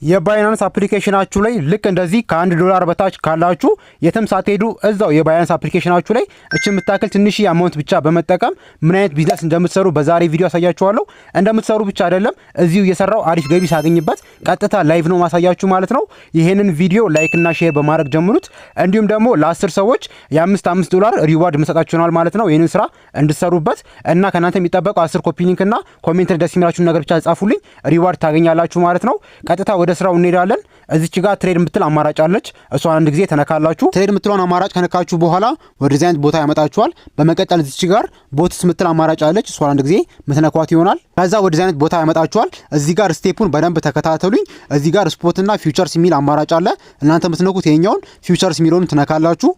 የባይናንስ አፕሊኬሽናችሁ ላይ ልክ እንደዚህ $1 በታች ካላችሁ የትም ሳትሄዱ እዛው የባይናንስ አፕሊኬሽናችሁ ላይ እቺ የምታክል ትንሽ አማውንት ብቻ በመጠቀም ምን አይነት ቢዝነስ እንደምትሰሩ በዛሬ ቪዲዮ አሳያችኋለሁ። እንደምትሰሩ ብቻ አይደለም እዚሁ እየሰራው አሪፍ ገቢ ሳገኝበት ቀጥታ ላይቭ ነው ማሳያችሁ ማለት ነው። ይሄንን ቪዲዮ ላይክ እና ሼር በማድረግ ጀምሩት። እንዲሁም ደግሞ ለ10 ሰዎች $5 ሪዋርድ መሰጣችሁናል ማለት ነው። ይሄንን ስራ እንድትሰሩበት እና ከናንተ የሚጠበቀው 10 ኮፒ ሊንክ እና ኮሜንት ደስ የሚላችሁ ነገር ብቻ ጻፉልኝ፣ ሪዋርድ ታገኛላችሁ ማለት ነው። ቀጥታ ወደ ስራው እንሄዳለን። እዚች ጋር ትሬድ የምትል አማራጭ አለች። እሷን አንድ ጊዜ ተነካላችሁ። ትሬድ የምትለውን አማራጭ ከነካችሁ በኋላ ወደዚህ አይነት ቦታ ያመጣችኋል። በመቀጠል እዚች ጋር ቦትስ የምትል አማራጭ አለች። እሷን አንድ ጊዜ ምትነኳት ይሆናል። ከዛ ወደዚህ አይነት ቦታ ያመጣችኋል። እዚህ ጋር ስቴፑን በደንብ ተከታተሉኝ። እዚህ ጋር ስፖትና ፊውቸርስ የሚል አማራጭ አለ። እናንተ የምትነኩት ይሄኛውን ፊውቸርስ የሚለውን ትነካላችሁ።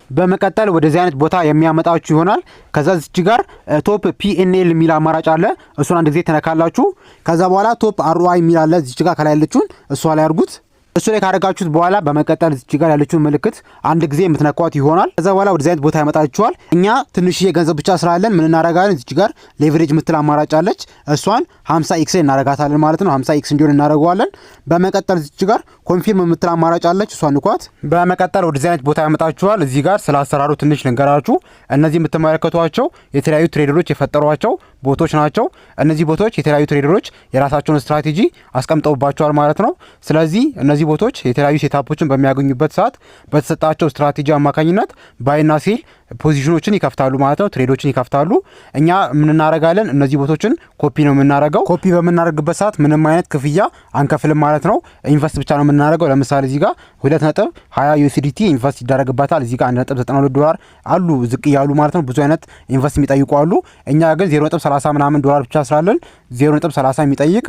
በመቀጠል ወደዚህ አይነት ቦታ የሚያመጣችሁ ይሆናል። ከዛ እዚህ ጋር ቶፕ ፒኤንኤል የሚል አማራጭ አለ። እሱን አንድ ጊዜ ተነካላችሁ። ከዛ በኋላ ቶፕ አርኦአይ የሚል አለ። እዚህ ጋር ከላይ ያለችውን እሷ ላይ አድርጉት። እሱ ላይ ካደረጋችሁት በኋላ በመቀጠል እዚህ ጋር ያለችውን ምልክት አንድ ጊዜ የምትነኳት ይሆናል። ከዛ በኋላ ወደዚህ አይነት ቦታ ያመጣችኋል። እኛ ትንሽዬ ገንዘብ ብቻ ስላለን ምን እናደርጋለን? እዚህ ጋር ሌቨሬጅ የምትል አማራጭ አለች። እሷን 50x እናደርጋታለን ማለት ነው። 50x እንዲሆን እናደርገዋለን። በመቀጠል እዚህ ጋር ኮንፊርም የምትል አማራጭ አለች። እሷን ንኳት። በመቀጠል ወደዚህ አይነት ቦታ ያመጣችኋል። እዚህ ጋር ስለ አሰራሩ ትንሽ ልንገራችሁ። እነዚህ የምትመለከቷቸው የተለያዩ ትሬደሮች የፈጠሯቸው ቦቶች ናቸው። እነዚህ ቦቶች የተለያዩ ትሬደሮች የራሳቸውን ስትራቴጂ አስቀምጠውባቸዋል ማለት ነው። ስለዚህ እነዚህ ቦቶች የተለያዩ ሴታፖችን በሚያገኙበት ሰዓት በተሰጣቸው ስትራቴጂ አማካኝነት ባይና ሴል ፖዚሽኖችን ይከፍታሉ ማለት ነው። ትሬዶችን ይከፍታሉ። እኛ ምን እናደርጋለን? እነዚህ ቦቶችን ኮፒ ነው የምናደርገው። ኮፒ በምናደርግበት ሰዓት ምንም አይነት ክፍያ አንከፍልም ማለት ነው። ኢንቨስት ብቻ ነው የምናደርገው። ለምሳሌ እዚህ ጋር 2.20 USDT ኢንቨስት ይደረግበታል። እዚህ ጋር $1.92 አሉ ዝቅ እያሉ ማለት ነው። ብዙ አይነት ኢንቨስት የሚጠይቁ አሉ። እኛ ግን $0.30 ምናምን ብቻ ስላለን $0.30 የሚጠይቅ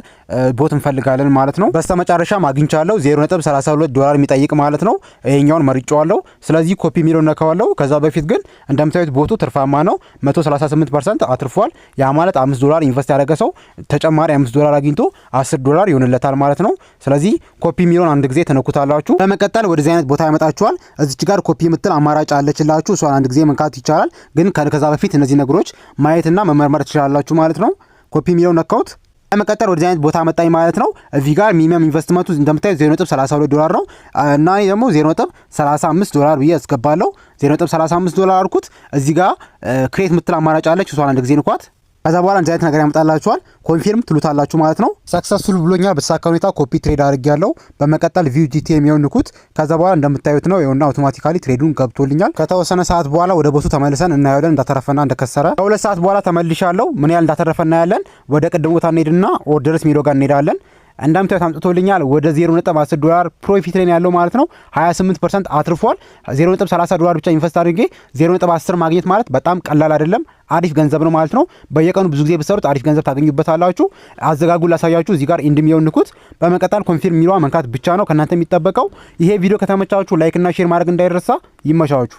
ቦት እንፈልጋለን ማለት ነው። በስተመጨረሻም አግኝቻለሁ $0.32 የሚጠይቅ ማለት ነው። ይሄኛውን መርጫዋለሁ። ስለዚህ ኮፒ የሚለው ነካዋለሁ። ከዛ በፊት ግን እንደምታዩት ቦቱ ትርፋማ ነው። 138% አትርፏል። ያ ማለት $5 ኢንቨስት ያደረገ ሰው ተጨማሪ $5 አግኝቶ $10 ይሆንለታል ማለት ነው። ስለዚህ ኮፒ የሚለውን አንድ ጊዜ ተነኩታላችሁ። በመቀጠል ወደዚህ አይነት ቦታ ያመጣችኋል። እዚች ጋር ኮፒ የምትል አማራጭ አለችላችሁ። እሷን አንድ ጊዜ መንካት ይቻላል። ግን ከዛ በፊት እነዚህ ነገሮች ማየትና መመርመር ትችላላችሁ ማለት ነው። ኮፒ የሚለውን ነካውት። በመቀጠል ወደዚህ አይነት ቦታ መጣኝ ማለት ነው። እዚህ ጋር ሚኒመም ኢንቨስትመንቱ እንደምታዩት $0.32 ነው እና እኔ ደግሞ $0.35 ብዬ አስገባለሁ። $0.35 አልኩት። እዚህ ጋር ክሬት የምትል አማራጭ አለች። እሷን አንድ ጊዜ ንኳት። ከዛ በኋላ እንደዚህ አይነት ነገር ያመጣላችኋል። ኮንፊርም ትሉታላችሁ ማለት ነው። ሰክሰስፉል ብሎኛል። በተሳካ ሁኔታ ኮፒ ትሬድ አድርጌያለሁ። በመቀጠል ቪው ጂቲ የሚሆን ንኩት። ከዛ በኋላ እንደምታዩት ነው ይኸውና አውቶማቲካሊ ትሬዱን ገብቶልኛል። ከተወሰነ ሰዓት በኋላ ወደ ቦቱ ተመልሰን እናያለን እንዳተረፈና እንደከሰረ። ከ2 ሰዓት በኋላ ተመልሻለሁ። ምን ያህል እንዳተረፈ እናያለን። ወደ ቅድም ቦታ እንሄድና ኦርደርስ ሚለው ጋር እንሄዳለን። እንደምታዩት አምጥቶልኛል። ወደ $0.10 ፕሮፊት ላይ ያለው ማለት ነው። 28% አትርፏል። $0.30 ብቻ ኢንቨስት አድርጌ $0.10 ማግኘት ማለት በጣም ቀላል አይደለም። አሪፍ ገንዘብ ነው ማለት ነው። በየቀኑ ብዙ ጊዜ ብትሰሩት አሪፍ ገንዘብ ታገኙበታላችሁ። አዘጋጉን ላሳያችሁ። እዚህ ጋር ኢንድ የሚለውን ንኩት። በመቀጠል ኮንፊርም የሚለውን መንካት ብቻ ነው ከእናንተ የሚጠበቀው። ይሄ ቪዲዮ ከተመቻችሁ ላይክ እና ሼር ማድረግ እንዳይረሳ። ይመቻችሁ።